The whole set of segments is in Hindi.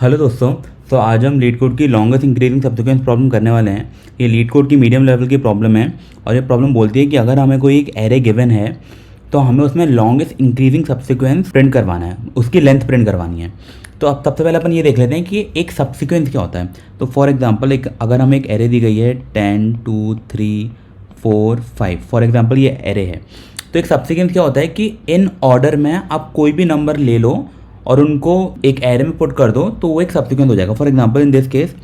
हेलो दोस्तों। तो आज हम लीड कोड की लॉन्गेस्ट इंक्रीजिंग सब्सिक्वेंस प्रॉब्लम करने वाले हैं। ये लीड कोड की मीडियम लेवल की प्रॉब्लम है और ये प्रॉब्लम बोलती है कि अगर हमें कोई एक एरे गिवन है तो हमें उसमें लॉन्गेस्ट इंक्रीजिंग सब्सिक्वेंस प्रिंट करवाना है, उसकी लेंथ प्रिंट करवानी है। तो अब सबसे पहले अपन ये देख लेते हैं कि एक सब्सिक्वेंस क्या होता है। तो फॉर एग्जाम्पल अगर हमें एक एरे दी गई है 10 2 3 4 5, फॉर एग्जाम्पल ये एरे है। तो एक सब्सिक्वेंस क्या होता है कि इन ऑर्डर में आप कोई भी नंबर ले लो और उनको एक एरे में पुट कर दो तो वो एक सब्सिक्वेंस हो जाएगा। For example in this case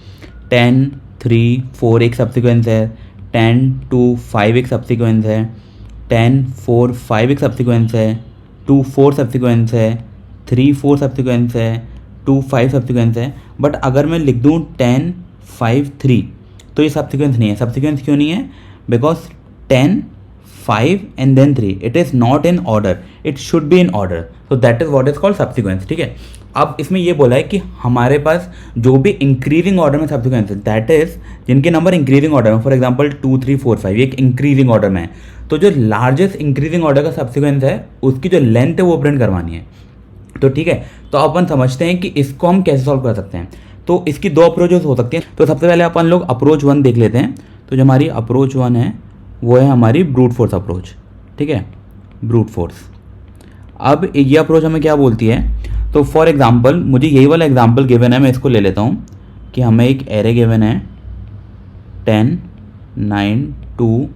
10 3 4 एक सब्सिक्वेंस है, 10 2 5 एक सब्सिक्वेंस है, 10 4 5 एक सब्सिक्वेंस है, 2 4 सब्सिक्वेंस है, 3 4 सब्सिक्वेंस है, 2 5 सब्सिक्वेंस है। बट अगर मैं लिख दूँ 10 5 3 तो ये सब्सिक्वेंस नहीं है। सब्सिक्वेंस क्यों नहीं है? Because 10 5 and then 3 it is not in order, it should be in order, so that is what is called subsequence। ठीक है, अब इसमें ये बोला है कि हमारे पास जो भी इंक्रीजिंग ऑर्डर में सब्सिक्वेंस है दैट इज जिनके नंबर इंक्रीजिंग ऑर्डर में, फॉर एग्जांपल 2 3 4 5 एक इंक्रीजिंग ऑर्डर में है, तो जो लार्जेस्ट इंक्रीजिंग ऑर्डर का सब्सिक्वेंस है उसकी जो लेंथ है वो प्रिंट करवानी है। तो ठीक है, तो अपन समझते हैं कि इसको हम कैसे सॉल्व कर सकते हैं। तो इसकी दो अप्रोचेस हो सकती हैं। तो सबसे पहले अपन लोग अप्रोच 1 देख लेते हैं। तो जो हमारी अप्रोच 1 है वो है हमारी ब्रूट फोर्स अप्रोच। ठीक है, ब्रूट फोर्स। अब ये अप्रोच हमें क्या बोलती है? तो फॉर एग्जांपल मुझे यही वाला एग्जांपल गिवन है, मैं इसको ले लेता हूँ कि हमें एक एरे गिवन है 10 9 2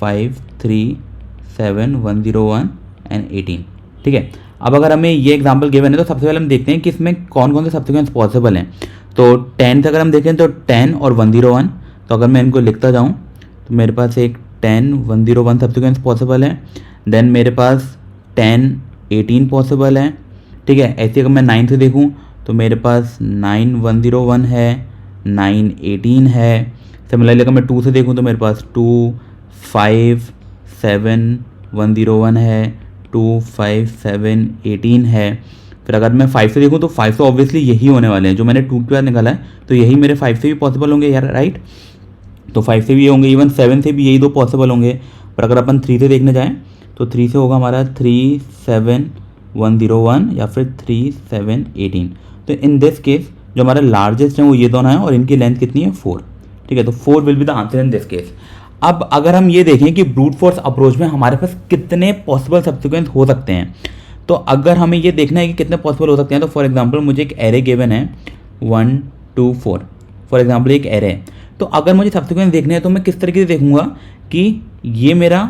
5 3 7 1 0 1 एंड 18। ठीक है, अब अगर हमें ये एग्जांपल गिवन है तो सबसे पहले हम देखते हैं कि इसमें कौन कौन से सब्सिक्वेंस पॉसिबल हैं। तो 10 से अगर हम देखें तो 10 और 1 0 1, तो अगर मैं इनको लिखता जाऊँ तो मेरे पास एक 10 1 0 1 सब्सिक्वेंस पॉसिबल है। देन मेरे पास 10 18 पॉसिबल है। ठीक है, ऐसे अगर मैं 9 से देखूं तो मेरे पास 9 1 0 1 है, 9 18 है। सिमिलरली अगर मैं 2 से देखूं तो मेरे पास 2 5 7 1 0 1 है, 2 5 7 18 है। फिर अगर मैं 5 से देखूं तो 5 तो ऑब्वियसली यही होने वाले हैं, जो मैंने 2 के बाद निकाला है तो यही मेरे 5 से भी पॉसिबल होंगे यार, राइट। तो 5 से भी ये होंगे, इवन 7 से भी यही दो पॉसिबल होंगे। पर अगर अपन 3 से देखने जाएं तो 3 से होगा हमारा 3 7 1 0 1 या फिर 3 7 18। तो इन दिस केस जो हमारा लार्जेस्ट है वो ये दोनों है और इनकी लेंथ कितनी है 4। ठीक है, तो 4 will be the answer in this case. अब अगर हम ये देखें कि ब्रूट फोर्स अप्रोच में हमारे पास कितने पॉसिबल सब्सिक्वेंस हो सकते हैं, तो अगर हमें ये देखना है कि कितने पॉसिबल हो सकते हैं तो फॉर एग्जाम्पल मुझे एक एरे गिवन है 1 2 4, फॉर एग्जाम्पल एक एरे है। तो अगर मुझे सब्सिक्वेंस देखने हैं तो मैं किस तरीके से देखूंगा कि ये मेरा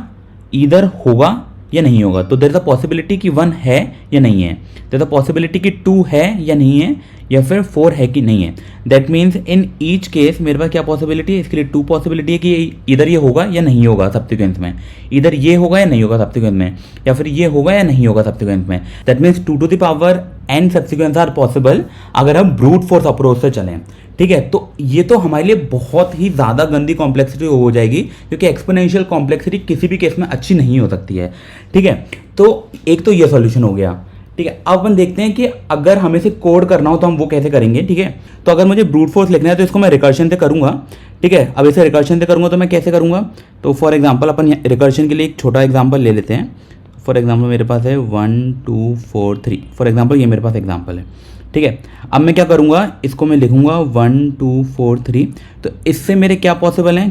इधर होगा या नहीं होगा। तो देयर इज अ पॉसिबिलिटी कि 1 है या नहीं है, देयर इज अ पॉसिबिलिटी कि 2 है या नहीं है, या फिर 4 है कि नहीं है। That means in each case मेरे पास क्या पॉसिबिलिटी है? इसके लिए 2 पॉसिबिलिटी है कि इधर ये होगा या नहीं होगा सब्सिक्वेंस में, इधर ये होगा या नहीं होगा सब्सिक्वेंस में, या फिर ये होगा या नहीं होगा सब्सिक्वेंस में। That means 2 to the power n subsequence are possible अगर हम ब्रूट फोर्स अप्रोच से चलें। ठीक है, तो ये तो हमारे लिए बहुत ही ज़्यादा गंदी कॉम्प्लेक्सिटी हो जाएगी, क्योंकि एक्सपोनेंशियल कॉम्प्लेक्सिटी किसी भी केस में अच्छी नहीं हो सकती है। ठीक है, तो एक तो ये सॉल्यूशन हो गया। ठीक है, अब अपन देखते हैं कि अगर हमें से कोड करना हो तो हम वो कैसे करेंगे। ठीक है, तो अगर मुझे ब्रूट फोर्स लिखना है तो इसको मैं रिकर्शन से करूंगा। ठीक है, अब इसे रिकर्शन से करूंगा तो मैं कैसे करूंगा? तो फॉर एग्जांपल अपन रिकर्शन के लिए एक छोटा एग्जांपल ले लेते हैं। फॉर एग्जांपल मेरे पास है 1 2 4 3, फॉर एग्जांपल ये मेरे पास एग्जांपल है। ठीक है, अब मैं क्या करूंगा, इसको मैं लिखूंगा 1 2 4 3। तो इससे मेरे क्या पॉसिबल हैं?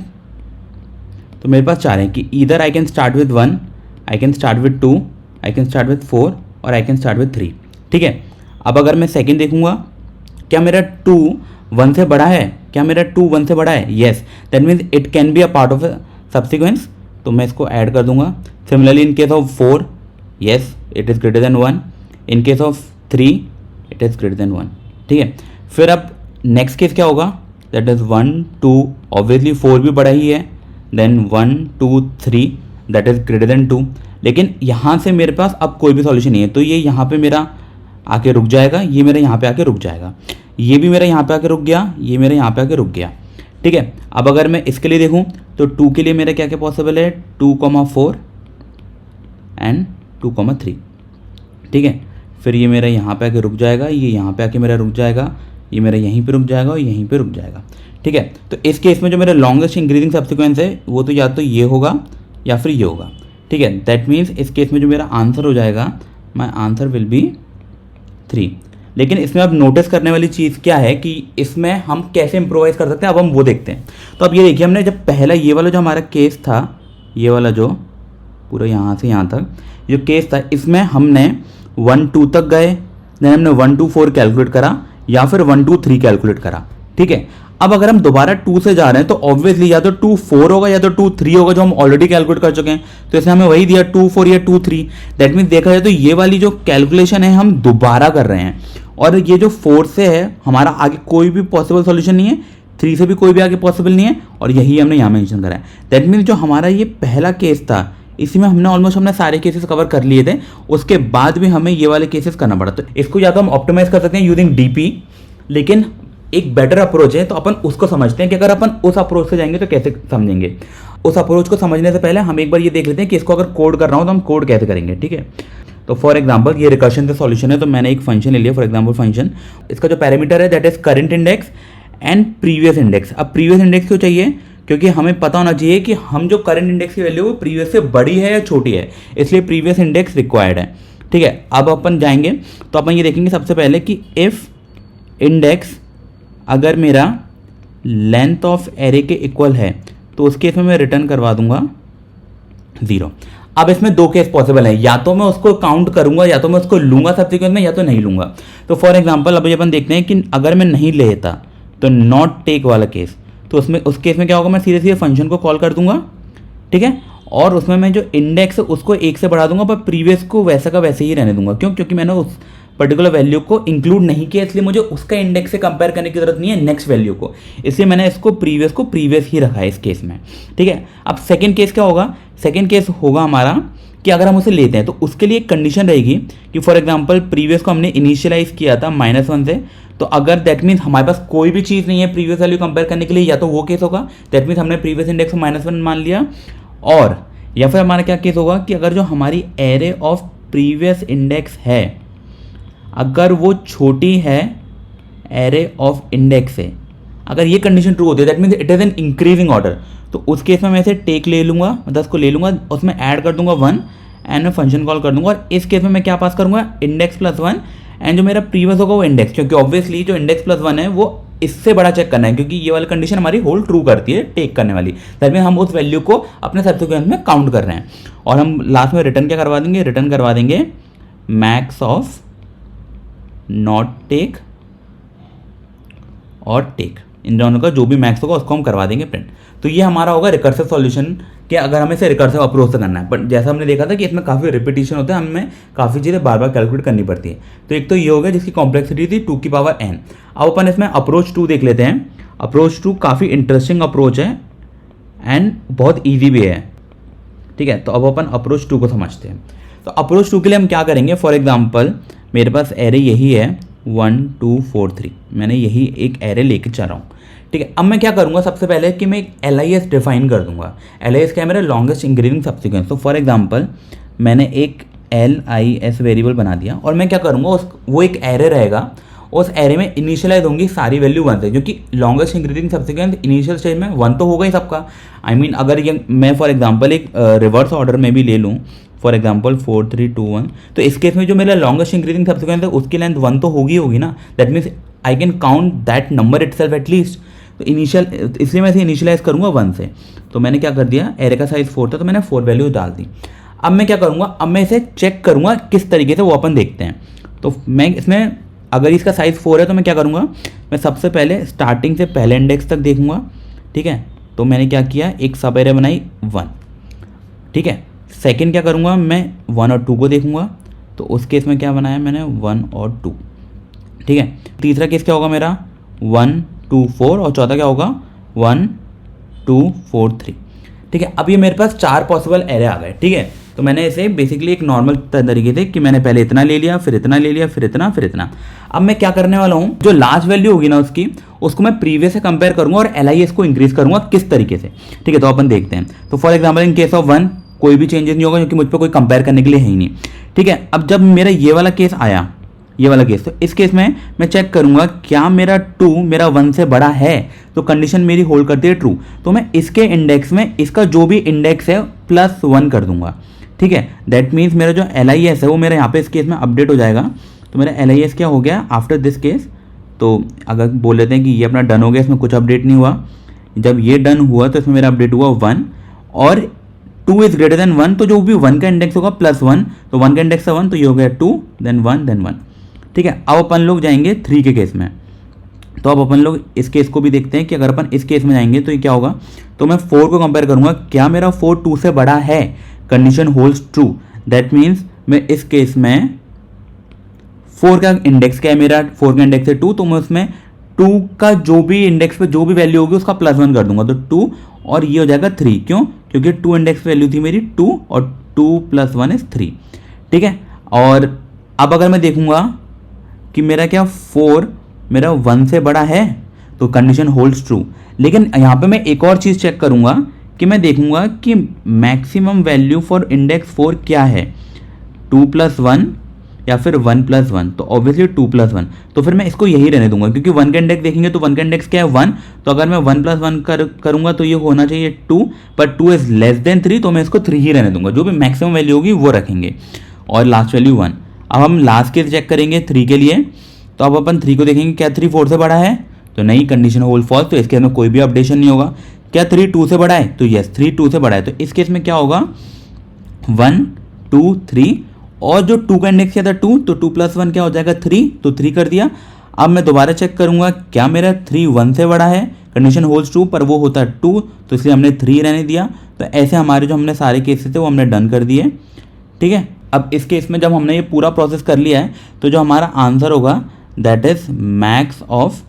तो मेरे पास 4 हैं कि इधर I can start with 1, I can start with 2, I can start with 4 और आई कैन स्टार्ट विद 3। ठीक है, अब अगर मैं सेकंड देखूंगा, क्या मेरा 2 1 से बड़ा है? क्या मेरा 2 1 से बड़ा है? Yes, that means it can be a part of subsequence, तो मैं इसको ऐड कर दूंगा। Similarly in case of 4, yes it is greater than 1, in case of 3 it is greater than 1। ठीक है, फिर अब नेक्स्ट केस क्या होगा? दैट इज़ 1 2, ऑब्वियसली 4 भी बड़ा ही है, then 1 2 3 that is greater than 2। लेकिन यहाँ से मेरे पास अब कोई भी सॉल्यूशन नहीं है, तो ये यहाँ पे मेरा आके रुक जाएगा, ये मेरा यहाँ पे आके रुक जाएगा, ये भी मेरा यहाँ पे आके रुक गया, ये मेरा यहाँ पे आके रुक गया। ठीक है, अब अगर मैं इसके लिए देखूँ तो 2 के लिए मेरा क्या क्या पॉसिबल है? 2 4 एंड 2 3। ठीक है, फिर ये मेरा यहाँ पे आके रुक जाएगा, ये यहाँ पे आके मेरा रुक जाएगा, ये मेरा यहीं पे रुक जाएगा और यहीं पे रुक जाएगा। ठीक है, तो इस केस में जो मेरा लॉन्गेस्ट इंक्रीजिंग सब्सिक्वेंस है वो तो या तो ये होगा या फिर ये होगा। ठीक है, दैट मीन्स इस केस में जो मेरा आंसर हो जाएगा, माई आंसर विल बी 3। लेकिन इसमें अब नोटिस करने वाली चीज़ क्या है कि इसमें हम कैसे इम्प्रोवाइज़ कर सकते हैं, अब हम वो देखते हैं। तो अब ये देखिए, हमने जब पहला ये वाला जो हमारा केस था, ये वाला जो पूरा यहाँ से यहाँ तक जो केस था, इसमें हमने 1 2 तक गए, देन हमने 1 2 4 कैलकुलेट करा या फिर 1 2 3 कैलकुलेट करा, ठीक है। अब अगर हम दोबारा 2 से जा रहे हैं तो ऑब्वियसली या तो 2 4 होगा या तो 2 3 होगा, जो हम ऑलरेडी कैलकुलेट कर चुके हैं। तो इसने हमें वही दिया 2 4 या 2 3। दैट मीन्स देखा जाए तो ये वाली जो कैलकुलेशन है हम दोबारा कर रहे हैं, और ये जो 4 से है हमारा आगे कोई भी पॉसिबल सॉल्यूशन नहीं है, 3 से भी कोई भी आगे पॉसिबल नहीं है, और यही हमने यहाँ मेंशन करा है। दैट मीन्स जो हमारा ये पहला केस था, इसी में हमने सारे केसेस कवर कर लिए थे, उसके बाद भी हमें ये वाले केसेस करना पड़ा। तो इसको या तो हम ऑप्टिमाइज कर सकते हैं यूजिंग डीपी, लेकिन एक बेटर अप्रोच है तो अपन उसको समझते हैं कि अगर अपन उस अप्रोच से जाएंगे तो कैसे समझेंगे। उस अप्रोच को समझने से पहले हम एक बार ये देख लेते हैं कि इसको अगर कोड कर रहा हूँ तो हम कोड कैसे करेंगे, ठीक है। तो फॉर एग्जांपल ये रिकर्शन का सॉल्यूशन है, तो मैंने एक फंक्शन ले लिया, फॉर एग्जांपल फंक्शन, इसका जो पैरामीटर है that is current index and previous index. अब प्रीवियस इंडेक्स क्यों चाहिए, क्योंकि हमें पता होना चाहिए कि हम जो करंट इंडेक्स की वैल्यू वो प्रीवियस से बड़ी है या छोटी है, इसलिए प्रीवियस इंडेक्स रिक्वायर्ड है, ठीक है। अब अपन जाएंगे तो अपन ये देखेंगे सबसे पहले कि इफ इंडेक्स अगर मेरा लेंथ ऑफ एरे के इक्वल है तो उस केस में मैं रिटर्न करवा दूंगा 0। अब इसमें दो केस पॉसिबल है, या तो मैं उसको काउंट करूंगा या तो मैं उसको लूंगा सब्सिक्वेंस में, या तो नहीं लूंगा। तो फॉर एग्जांपल अभी अपन देखते हैं कि अगर मैं नहीं लेता तो नॉट टेक वाला केस, तो उसमें उस केस में क्या होगा, मैं सीधे सीधे फंक्शन को कॉल कर दूंगा, ठीक है, और उसमें मैं जो इंडेक्स है उसको 1 से बढ़ा दूंगा, पर प्रीवियस को वैसा का वैसे ही रहने दूंगा। क्यों, क्योंकि मैंने उस पर्टिकुलर वैल्यू को इंक्लूड नहीं किया, इसलिए मुझे उसका इंडेक्स से कंपेयर करने की जरूरत नहीं है नेक्स्ट वैल्यू को, इसलिए मैंने इसको प्रीवियस ही रखा है इस केस में, ठीक है। अब सेकंड केस क्या होगा, सेकंड केस होगा हमारा कि अगर हम उसे लेते हैं तो उसके लिए एक कंडीशन रहेगी कि फॉर एग्जांपल प्रीवियस को हमने इनिशियलाइज किया था -1 से, तो अगर दैट मीन्स हमारे पास कोई भी चीज़ नहीं है प्रीवियस वैल्यू कंपेयर करने के लिए, या तो वो केस होगा दैट मीन्स हमने प्रीवियस इंडेक्स को -1 मान लिया, और या फिर हमारा क्या केस होगा कि अगर जो हमारी एरे ऑफ प्रीवियस इंडेक्स है अगर वो छोटी है एरे ऑफ इंडेक्स से, अगर ये कंडीशन ट्रू होती है that means it is an increasing order, तो उस केस में मैं इसे टेक ले लूँगा, मतलब उसको ले लूँगा, उसमें ऐड कर दूंगा 1 एंड मैं फंक्शन कॉल कर दूंगा, और इस केस में मैं क्या पास करूँगा, इंडेक्स +1 एंड जो मेरा प्रीवियस होगा वो इंडेक्स, क्योंकि ऑब्वियसली जो इंडेक्स +1 है वो इससे बड़ा चेक करना है, क्योंकि ये वाली कंडीशन हमारी होल्ड ट्रू करती है टेक करने वाली, दैट मीन हम उस वैल्यू को अपने सब्सिक्वेंस में काउंट कर रहे हैं। और हम लास्ट में रिटर्न क्या करवा देंगे, रिटर्न करवा देंगे मैक्स ऑफ नॉट टेक और टेक, इन दोनों का जो भी मैक्स होगा उसको हम करवा देंगे प्रिंट। तो ये हमारा होगा रिकर्सिव सॉल्यूशन कि अगर हमें इसे रिकर्सिव अप्रोच से करना है, बट जैसा हमने देखा था कि इसमें काफ़ी रिपीटिशन होता है, हमें काफ़ी चीज़ें बार बार कैलकुलेट करनी पड़ती है। तो एक तो ये हो गया जिसकी कॉम्प्लेक्सिटी थी 2 की पावर n। अब अपन इसमें अप्रोच 2 देख लेते हैं। अप्रोच 2 काफ़ी इंटरेस्टिंग अप्रोच है एंड बहुत ईजी भी है, ठीक है। तो अब अपन अप्रोच 2 को समझते हैं। तो अप्रोच 2 के लिए हम क्या करेंगे, फॉर एग्जाम्पल मेरे पास एरे यही है 1 2 4 3, मैंने यही एक एरे लेके चल रहा हूँ, ठीक है। अब मैं क्या करूँगा, सबसे पहले कि मैं एक LIS डिफाइन कर दूंगा। LIS क्या है, मेरा लॉन्गेस्ट इंक्रीजिंग सब्सिक्वेंस। तो फॉर एग्जांपल मैंने एक LIS वेरिएबल बना दिया, और मैं क्या करूँगा, वो एक एरे रहेगा, उस एरे में इनिशियलाइज होंगी सारी वैल्यू 1 से, क्योंकि longest increasing subsequence initial stage में 1 तो होगा ही सबका। आई मीन अगर ये मैं फॉर एग्जांपल एक रिवर्स ऑर्डर में भी ले लूँ, फॉर एग्जाम्पल 4 3 2 1, तो इस केस में जो मेरा लॉन्गेस्ट इंक्रीजिंग सब्सिक्वेंस है उसकी लेंथ 1 तो होगी ना, that means I can count that number itself at least. तो इनिशियल, इसलिए मैं इसे इनिशियलाइज करूँगा 1 से। तो मैंने क्या कर दिया, एरे का साइज 4 था तो मैंने 4 वैल्यूज डाल दी। अब मैं क्या करूँगा, अब मैं इसे चेक करूँगा किस तरीके से, वो अपन देखते हैं। तो मैं इसमें अगर इसका साइज 4 है तो मैं क्या करूँगा, मैं सबसे पहले स्टार्टिंग से पहले इंडेक्स तक देखूँगा, ठीक है। तो मैंने क्या किया, एक सब एरे बनाई 1, ठीक है। सेकंड क्या करूँगा, मैं 1 और 2 को देखूँगा, तो उस केस में क्या बनाया मैंने 1 और 2, ठीक है। तीसरा केस क्या होगा मेरा 1 2 4, और चौथा क्या होगा 1 2 4 3, ठीक है। अब ये मेरे पास 4 पॉसिबल एरे आ गए, ठीक है। तो मैंने इसे बेसिकली एक नॉर्मल तरीके से कि मैंने पहले इतना ले लिया, फिर इतना ले लिया, फिर इतना, फिर इतना। अब मैं क्या करने वाला हूँ, जो लास्ट वैल्यू होगी ना उसकी, उसको मैं प्रीवियस से कंपेयर करूँगा और LIS को इंक्रीज करूँगा किस तरीके से, ठीक है। तो अपन देखते हैं। तो for example in case of 1 कोई भी चेंजेस नहीं होगा, क्योंकि मुझ पर कोई कंपेयर करने के लिए है ही नहीं, ठीक है। अब जब मेरा ये वाला केस आया, ये वाला केस, तो इस केस में मैं चेक करूंगा क्या मेरा 2 मेरा 1 से बड़ा है, तो कंडीशन मेरी होल्ड करती है ट्रू। तो मैं इसके इंडेक्स में इसका जो भी इंडेक्स है +1 कर दूंगा, ठीक है। दैट मीन्स मेरा जो LIS है वो मेरा यहाँ पे इस केस में अपडेट हो जाएगा तो मेरा LIS क्या हो गया आफ्टर दिस केस। तो अगर बोल लेते हैं कि ये अपना डन हो गया, इसमें कुछ अपडेट नहीं हुआ। जब ये डन हुआ तो इसमें मेरा अपडेट हुआ 1 और 2 इज ग्रेटर देन 1, तो जो भी 1 का इंडेक्स होगा +1, तो 1 का इंडेक्स था 1, तो ये हो गया 2 देन 1 देन 1। ठीक है, अब अपन लोग जाएंगे 3 के केस में। तो अब अपन लोग इस केस को भी देखते हैं कि अगर अपन इस केस में जाएंगे तो ये क्या होगा। तो मैं 4 को कंपेयर करूंगा, क्या मेरा 4 2 से बड़ा है, condition holds true. That means मैं इस केस में 4 का इंडेक्स क्या है, मेरा 4 का इंडेक्स है 2, तो मैं उसमें 2 का जो भी इंडेक्स पे जो भी वैल्यू होगी उसका +1 कर दूंगा, तो 2 और ये हो जाएगा 3। क्यों? क्योंकि 2 इंडेक्स वैल्यू थी मेरी 2 और 2 + 1 इज 3। ठीक है, और अब अगर मैं देखूंगा कि मेरा क्या 4 मेरा 1 से बड़ा है, तो कंडीशन होल्ड्स ट्रू। लेकिन यहाँ पे मैं एक और चीज़ चेक करूँगा कि मैं देखूंगा कि मैक्सिमम वैल्यू फॉर इंडेक्स 4 क्या है, 2 + 1 या फिर 1 + 1। तो ऑब्वियसली 2 + 1, तो फिर मैं इसको यही रहने दूंगा, क्योंकि 1 का इंडेक्स देखेंगे तो 1 का इंडेक्स क्या है 1, तो अगर मैं 1 + 1 करूंगा तो ये होना चाहिए 2, पर 2 इज लेस देन 3, तो मैं इसको 3 ही रहने दूंगा, जो भी मैक्सिमम वैल्यू होगी वो रखेंगे, और लास्ट वैल्यू 1। अब हम लास्ट केस चेक करेंगे 3 के लिए। तो अब अपन 3 को देखेंगे, क्या 3 4 से बड़ा है, तो नहीं, कंडीशन होल्ड फॉल्स, तो इस केस में कोई भी अपडेशन नहीं होगा। क्या 3 2 से बड़ा है, तो यस 3 2 से बड़ा है, तो इस केस में क्या होगा 1 2 3, और जो 2 का इंडेक्स क्या था 2, तो 2 + 1 क्या हो जाएगा 3, तो 3 कर दिया। अब मैं दोबारा चेक करूंगा, क्या मेरा 3 1 से बड़ा है, कंडीशन होल्ड्स ट्रू, पर वो होता है 2, तो इसलिए हमने 3 रहने दिया। तो ऐसे हमारे जो हमने सारे केसेस थे वो हमने डन कर दिए। ठीक है, अब इस केस में जब हमने ये पूरा प्रोसेस कर लिया है, तो जो हमारा आंसर होगा that is max of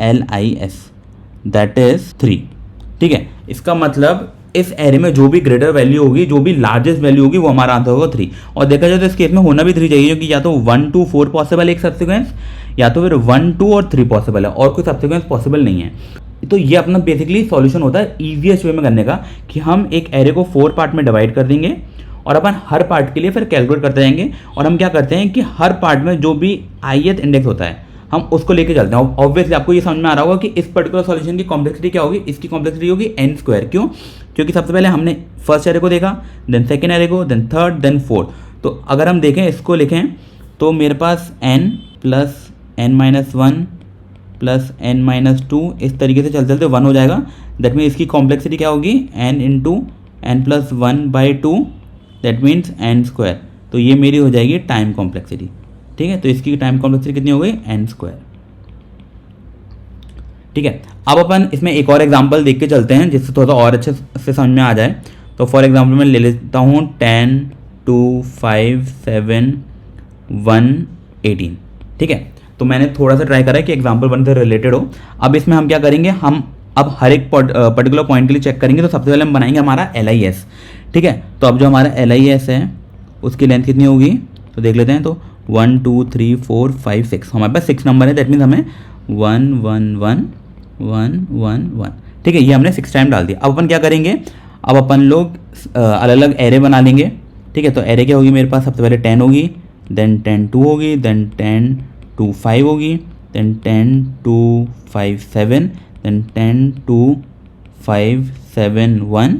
LIS, that is 3। ठीक है, इसका मतलब इस एरे में जो भी ग्रेटर वैल्यू होगी, जो भी लार्जेस्ट वैल्यू होगी, वो हमारा आंसर होगा 3। और देखा जाए तो इस केस में होना भी 3 चाहिए, क्योंकि या तो 1 2 4 पॉसिबल है एक सबसिक्वेंस, या तो फिर 1 2 और 3 पॉसिबल है, और कोई सबसिक्वेंस पॉसिबल नहीं है। तो ये अपना बेसिकली सॉल्यूशन होता है ईजीएस्ट वे में करने का, कि हम एक एरे को 4 पार्ट में डिवाइड कर देंगे और अपन हर पार्ट के लिए फिर कैलकुलेट करते जाएंगे। और हम क्या करते हैं कि हर पार्ट में जो भी ith इंडेक्स होता है हम उसको लेके चलते हैं। ऑब्वियसली आपको ये समझ में आ रहा होगा कि इस पर्टिकुलर सॉल्यूशन की कॉम्प्लेक्सिटी क्या होगी, इसकी कॉम्प्लेक्सिटी होगी n²। क्यों? क्योंकि सबसे पहले हमने फर्स्ट एरे को देखा, देन सेकेंड एरे को, देन थर्ड, देन फोर्थ। तो अगर हम देखें, इसको लिखें, तो मेरे पास n + n - 1 + n - 2 इस तरीके से चलते चलते 1 हो जाएगा। दैट मीन इसकी कॉम्प्लेक्सिटी क्या होगी, n × n + 1/2, that means n²। तो ये मेरी हो जाएगी टाइम कॉम्प्लेक्सिटी। ठीक है, तो इसकी टाइम कॉम्प्लेक्सिटी कितनी हो गई, n²। ठीक है, अब अपन इसमें एक और एग्जांपल देख के चलते हैं, जिससे थोड़ा और अच्छे से समझ में आ जाए। तो फॉर एग्जांपल मैं ले लेता हूँ 10 2 5 7 1 18। ठीक है, तो मैंने थोड़ा सा ट्राई करा है कि एग्जांपल 1 से रिलेटेड हो। अब इसमें हम क्या करेंगे, हम अब हर एक पर्टिकुलर पॉइंट के लिए चेक करेंगे। तो सबसे पहले हम बनाएंगे हमारा LIS। ठीक है, तो अब जो हमारा LIS है उसकी लेंथ कितनी होगी, तो देख लेते हैं। तो 1 2 3 4 5 6, हमारे पास 6 नंबर है, दैट मीन्स हमें 1 1 1 1 1 1। ठीक है, ये हमने 6 टाइम डाल दिया। अब अपन क्या करेंगे, अब अपन लोग अलग अलग एरे बना लेंगे। ठीक है, तो एरे क्या होगी मेरे पास, सबसे पहले 10 होगी, देन 10 2 होगी, देन 10 2 5 होगी, देन 10 2 5 7, देन 10 2 5 7 1,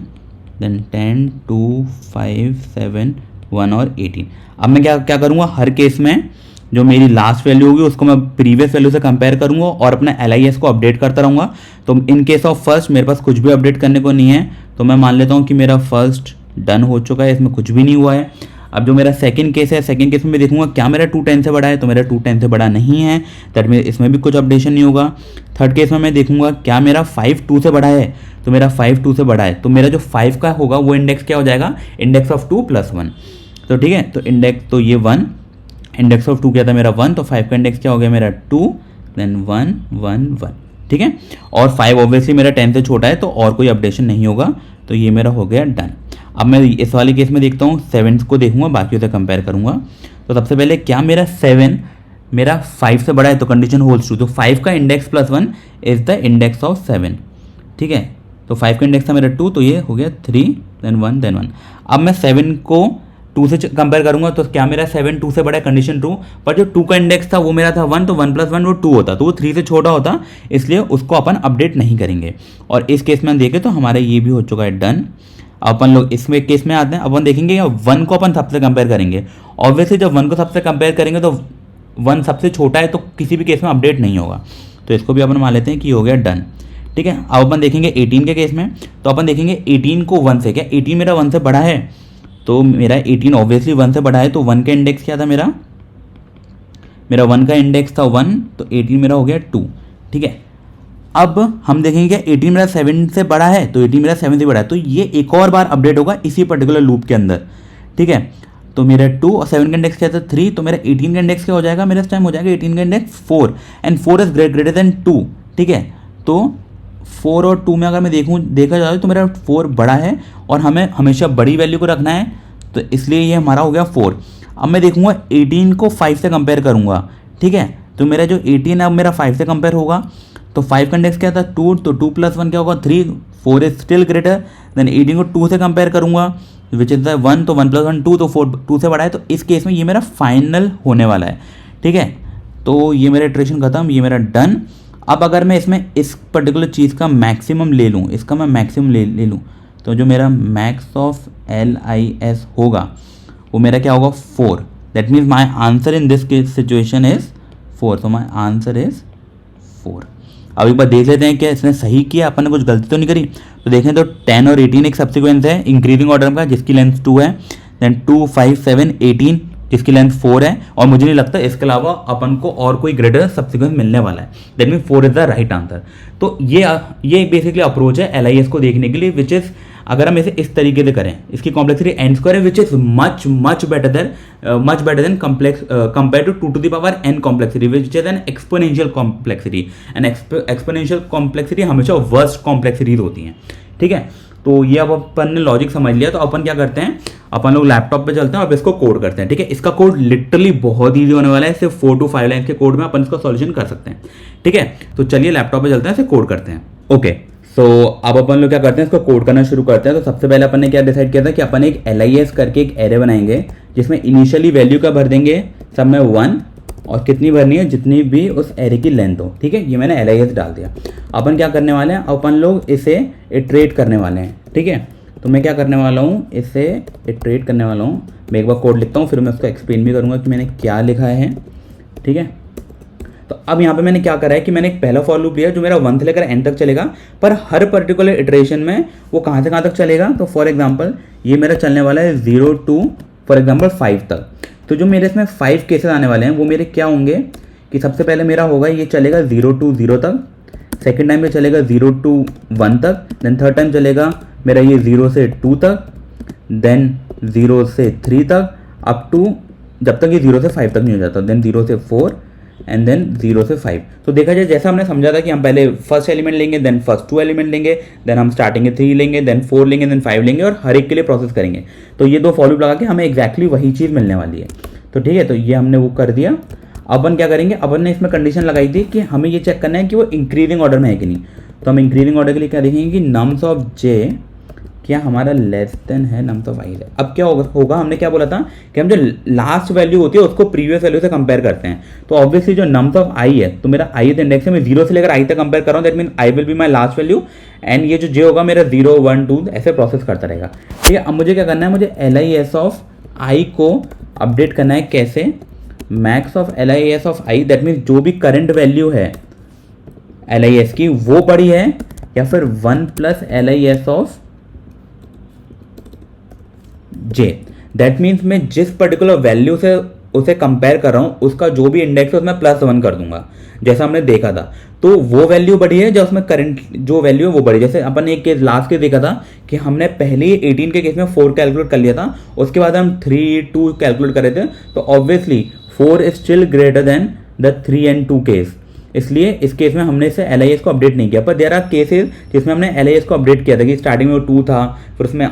देन 10 2 5 7 1 और 18। अब मैं क्या करूँगा, हर केस में जो मेरी लास्ट वैल्यू होगी उसको मैं प्रीवियस वैल्यू से कंपेयर करूँगा और अपना LIS को अपडेट करता रहूँगा। तो इन केस ऑफ फर्स्ट मेरे पास कुछ भी अपडेट करने को नहीं है, तो मैं मान लेता हूँ कि मेरा फर्स्ट डन हो चुका है, इसमें कुछ भी नहीं हुआ है। अब जो मेरा सेकंड केस है, सेकंड केस में मैं देखूंगा क्या मेरा 2 10 से बड़ा है, तो मेरा 2 10 से बड़ा नहीं है, दैट मीन इसमें भी कुछ अपडेशन नहीं होगा। थर्ड केस में मैं देखूंगा क्या मेरा 5 2 से बड़ा है, तो मेरा 5 2 से बड़ा है, तो मेरा जो 5 का होगा वो इंडेक्स क्या हो जाएगा, इंडेक्स ऑफ 2 + 1। तो ठीक है, तो इंडेक्स तो ये 1, इंडेक्स ऑफ 2 क्या था मेरा 1, तो 5 का इंडेक्स क्या हो गया मेरा 2, देन 1 1 1। ठीक है, और 5 ऑब्वियसली मेरा 10 से छोटा है, तो और कोई अपडेशन नहीं होगा, तो ये मेरा हो गया डन। अब मैं इस वाले केस में देखता हूँ, 7 को देखूंगा, बाकी से कंपेयर करूंगा। तो सबसे पहले क्या मेरा 7 मेरा 5 से बड़ा है, तो कंडीशन होल्ड्स ट्रू, तो 5 का index + 1 is the index of 7। ठीक है, तो 5 का इंडेक्स था मेरा 2, तो ये हो गया 3 देन 1 देन 1। अब मैं 7 को 2 से कंपेयर करूंगा, तो क्या मेरा 7 2 से बड़ा है, कंडीशन ट्रू, पर जो 2 का इंडेक्स था वो मेरा था 1, तो 1 + 1 वो 2 होता, तो वो 3 से छोटा होता, इसलिए उसको अपन अपडेट नहीं करेंगे। और इस केस में हम देखें तो हमारा ये भी हो चुका है डन। अपन लोग इसमें केस में आते हैं, अपन देखेंगे 1 को अपन सबसे कंपेयर करेंगे। ऑब्वियसली जब 1 को सबसे कंपेयर करेंगे तो 1 सबसे छोटा है तो किसी भी केस में अपडेट नहीं होगा। तो इसको भी अपन मान लेते हैं कि हो गया डन। ठीक है, अब अपन देखेंगे 18 के केस में। तो अपन देखेंगे 18 को 1 से, क्या 18 मेरा 1 से बड़ा है? तो मेरा 18 ऑब्वियसली 1 से बड़ा है, तो 1 का इंडेक्स क्या था मेरा 1 का इंडेक्स था 1, तो 18 मेरा हो गया 2। ठीक है, अब हम देखेंगे क्या 18 मेरा 7 से बड़ा है, तो 18 मेरा 7 से बड़ा है, तो ये एक और बार अपडेट होगा इसी पर्टिकुलर लूप के अंदर। ठीक है, तो मेरा 2 और 7 का इंडेक्स क्या था 3, तो मेरा 18 का इंडेक्स क्या हो जाएगा, मेरा इस टाइम हो जाएगा 18 का index 4 and 4 is greater than 2। ठीक है, तो 4 और 2 में अगर मैं देखा जाए तो मेरा 4 बड़ा है और हमें हमेशा बड़ी वैल्यू को रखना है, तो इसलिए ये हमारा हो गया 4। अब मैं देखूंगा 18 को 5 से कंपेयर करूंगा। ठीक है, तो मेरा जो 18 है अब मेरा 5 से कंपेयर होगा, तो 5 का इंडेक्स क्या था 2, तो 2 + 1 क्या होगा 3, 4 इज स्टिल ग्रेटर देन 18 को 2 से कंपेयर करूंगा विच इज 1, तो 1 + 1 2, तो 4 2 से बड़ा है, तो इस केस में ये मेरा फाइनल होने वाला है। ठीक है, तो ये मेरा इटरेशन खत्म, ये मेरा डन। अब अगर मैं इसमें इस पर्टिकुलर चीज़ का मैक्सिमम ले लूँ, इसका मैं मैक्सिमम ले लूँ, तो जो मेरा मैक्स ऑफ LIS होगा वो मेरा क्या होगा 4। That means my answer in this situation is 4, तो माई आंसर इज 4। अब एक बार देख लेते हैं क्या इसने सही किया, अपन ने कुछ गलती तो नहीं करी। तो देखें तो 10 और 18 एक सब्सिक्वेंस है इंक्रीजिंग ऑर्डर का जिसकी लेंथ 2 है, देन 2 5 7 18 जिसकी लेंथ 4 है, और मुझे नहीं लगता इसके अलावा अपन को और कोई ग्रेटर सब्सिक्वेंस मिलने वाला है। That mean 4 is the right answer. तो ये बेसिकली अप्रोच है LIS को देखने के लिए, विच इज अगर हम इसे इस तरीके से करें, इसकी कॉम्प्लेक्सिटी n² है which is much better than complex compare to 2 to the power n complexity which is an exponential complexity. And exponential complexity हमेशा वर्स्ट कॉम्प्लेक्सिटीज होती हैं। ठीक है, तो ये अब अपन ने लॉजिक समझ लिया, तो अपन क्या करते हैं, अपन लोग लैपटॉप पे चलते हैं और इसको कोड करते हैं। ठीक है, इसका कोड लिटरली बहुत ईजी होने वाला है, सिर्फ 4 to 5 लाइन के कोड में अपन इसका सॉल्यूशन कर सकते हैं। ठीक है, तो चलिए लैपटॉप पे चलते हैं, इसे कोड करते हैं। ओके, सो अब अपन लोग क्या करते हैं, इसको कोड करना शुरू करते हैं। तो सबसे पहले अपन ने क्या डिसाइड किया था कि अपन एक LIS करके एक एरे बनाएंगे जिसमें इनिशियली वैल्यू का भर देंगे सब में 1 और कितनी भरनी है, जितनी भी उस एरे की लेंथ हो। ठीक है, ये मैंने LIS डाल दिया। अपन क्या करने वाले हैं, अपन लोग इसे इटरेट करने वाले हैं। ठीक है, तो मैं क्या करने वाला हूँ, इसे इटरेट करने वाला हूँ। मैं एक बार कोड लिखता हूँ, फिर मैं उसको एक्सप्लेन भी करूँगा कि मैंने क्या लिखा है। ठीक है, तो अब यहाँ पे मैंने क्या करा है कि मैंने एक पहला फॉर लूप लिया जो मेरा 1 से लेकर n तक चलेगा, पर हर पर्टिकुलर इटरेशन में वो कहाँ से कहाँ तक चलेगा। तो फॉर एग्जांपल ये मेरा चलने वाला है 0 to फॉर एग्जांपल 5 तक। तो जो मेरे इसमें 5 केसेस आने वाले हैं वो मेरे क्या होंगे कि सबसे पहले मेरा होगा ये चलेगा 0 to 0 तक, सेकेंड टाइम ये चलेगा 0 to 1 तक, देन थर्ड टाइम चलेगा मेरा ये 0 से 2 तक, देन 0 से 3 तक, अप टू जब तक ये 0 से 5 तक नहीं हो जाता, देन 0 से 4 एंड देन 0 से 5। तो देखा जाए जैसा हमने समझा था कि हम पहले फर्स्ट एलिमेंट लेंगे, देन फर्स्ट 2 एलिमेंट लेंगे, देन हम स्टार्टिंग में 3 लेंगे, देन 4 लेंगे, देन 5 लेंगे और हर एक के लिए प्रोसेस करेंगे। तो ये 2 फॉर लूप लगा के हमें एक्जैक्टली वही चीज़ मिलने वाली है। तो ठीक है, तो ये हमने वो कर दिया। अपन क्या करेंगे, अपन ने इसमें कंडीशन लगाई थी कि हमें ये चेक करना है कि वो इंक्रीजिंग ऑर्डर में है कि नहीं। तो हम इंक्रीजिंग ऑर्डर के लिए क्या देखेंगे कि नम्स ऑफ j क्या हमारा लेस देन है नम्स ऑफ i है। अब क्या होगा, हमने क्या बोला था कि हम जो लास्ट वैल्यू होती है उसको प्रीवियस वैल्यू से कंपेयर करते हैं। तो ऑब्वियसली जो नम्स ऑफ i है, तो मेरा ith इंडेक्स है, मैं 0 से लेकर i तक कंपेयर कर रहा हूँ, that mean i will be my last value and ये जो j होगा मेरा 0 1 2 ऐसे प्रोसेस करता रहेगा। ठीक है, अब मुझे क्या करना है, मुझे LIS ऑफ i को अपडेट करना है। कैसे, max of LIS of i, that means जो भी करंट वैल्यू है LIS की वो बड़ी है या फिर 1 plus LIS of j। That means मैं जिस पर्टिकुलर वैल्यू से उसे कंपेयर कर रहा हूँ उसका जो भी इंडेक्स है उसमें +1 कर दूंगा, जैसा हमने देखा था। तो वो वैल्यू बड़ी है जो उसमें करंट जो वैल्यू है वो बड़ी। जैसे अपन ने एक केस लास्ट केस देखा था कि हमने पहले ही 18 के केस में 4 कैलकुलेट कर लिया था, उसके बाद हम 3 2 कैलकुलेट कर रहे थे, तो obviously 4 is still greater than the 3 and 2 case. इसलिए इस केस में हमने इसे LIS को अपडेट नहीं किया। पर देयर आर केसेस जिसमें हमने LIS को अपडेट किया था कि स्टार्टिंग में वो 2 था, फिर उसमें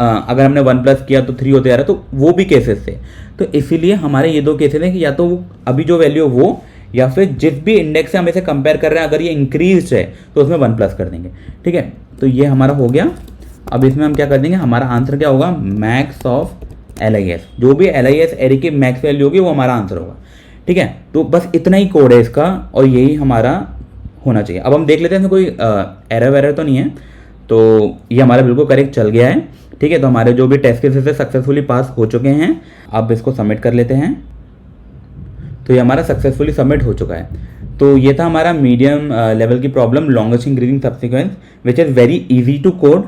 अगर हमने 1 प्लस किया तो 3 होते जा रहा, तो वो भी केसेस थे। तो इसीलिए हमारे ये 2 केसेस हैं कि या तो अभी जो वैल्यू वो या फिर जिस भी इंडेक्स से हम इसे कंपेयर कर रहे हैं अगर ये इंक्रीज है तो उसमें 1 प्लस कर देंगे। ठीक है, तो ये हमारा हो गया। अब इसमें हम क्या कर देंगे, हमारा आंसर क्या होगा, मैक्स ऑफ LIS। जो भी LIS एरे की मैक्स वैल्यू होगी वो हमारा आंसर होगा। ठीक है, तो बस इतना ही कोड है इसका और यही हमारा होना चाहिए। अब हम देख लेते हैं इसमें कोई एरर वेरर तो नहीं है। तो ये हमारा बिल्कुल करेक्ट चल गया है। ठीक है, तो हमारे जो भी टेस्ट केसेस है सक्सेसफुली पास हो चुके हैं। अब इसको सबमिट कर लेते हैं। तो तो ये हमारा सक्सेसफुली सबमिट हो चुका है। तो ये था हमारा मीडियम लेवल की problem, longest increasing subsequence, which is very easy to code.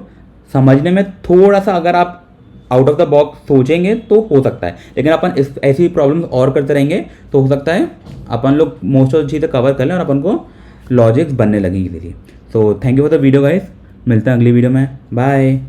समझने में थोड़ा सा अगर आप आउट ऑफ द बॉक्स सोचेंगे तो हो सकता है, लेकिन अपन इस ऐसी प्रॉब्लम्स और करते रहेंगे तो हो सकता है अपन लोग मोस्ट ऑफ चीज़ें कवर कर लें और अपन को लॉजिक्स बनने लगेंगी easily. So thank you for the video guys, मिलते हैं अगली वीडियो में, बाय।